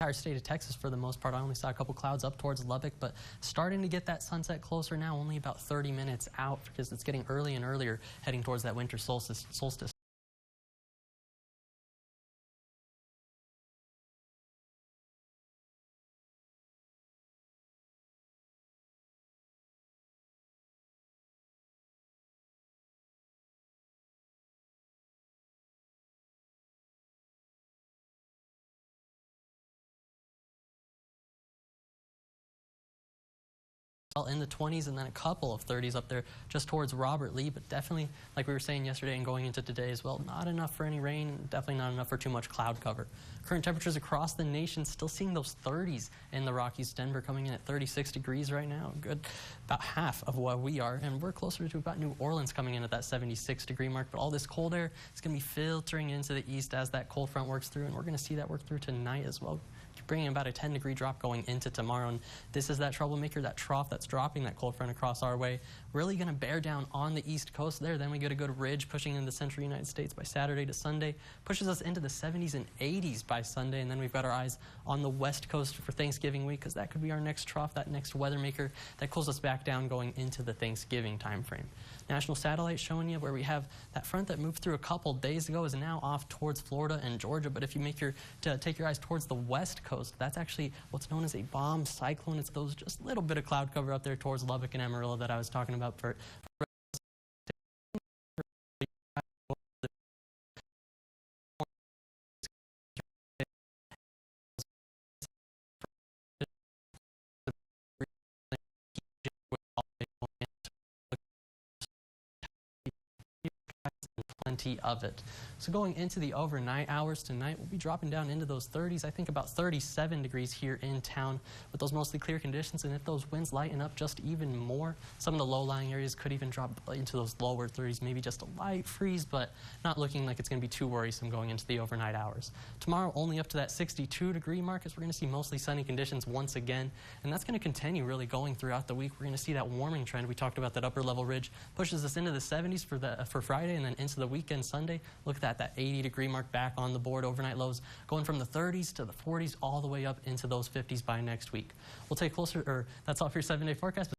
entire state of Texas for the most part. I only saw a couple clouds up towards Lubbock, but starting to get that sunset closer now, only about 30 minutes out because it's getting early and earlier heading towards that winter solstice. In the 20s and then a couple of 30s up there just towards Robert Lee, but definitely, like we were saying yesterday and going into today as well, not enough for any rain, definitely not enough for too much cloud cover. Current temperatures across the nation still seeing those 30s in the Rockies. Denver coming in at 36 degrees right now, good about half of what we are, and we're closer to about New Orleans coming in at that 76-degree mark. But all this cold air is going to be filtering into the east as that cold front works through, and we're going to see that work through tonight as well, bringing about a 10-degree drop going into tomorrow. And this is that troublemaker, that trough that's dropping that cold front across our way, really going to bear down on the east coast there. Then we get a good ridge pushing into the central United States by Saturday to Sunday, pushes us into the 70s and 80s by Sunday. And then we've got our eyes on the west coast for Thanksgiving week, because that could be our next trough, that next weather maker that cools us back down going into the Thanksgiving time frame. National satellite showing you where we have that front that moved through a couple days ago is now off towards Florida and Georgia. But if you take your eyes towards the west coast, that's actually what's known as a bomb cyclone. It's those just little bit of cloud cover up there towards Lubbock and Amarillo that I was talking about for plenty of it. So going into the overnight hours tonight, we'll be dropping down into those 30s. I think about 37 degrees here in town with those mostly clear conditions. And if those winds lighten up just even more, some of the low-lying areas could even drop into those lower 30s, maybe just a light freeze, but not looking like it's going to be too worrisome going into the overnight hours. Tomorrow, only up to that 62-degree mark, as we're going to see mostly sunny conditions once again. And that's going to continue really going throughout the week. We're going to see that warming trend. We talked about that upper level ridge pushes us into the 70s for Friday, and then into the weekend Sunday. Look at that 80-degree mark back on the board. Overnight lows going from the 30s to the 40s all the way up into those 50s by next week. We'll take closer, that's all for your 7-day forecast.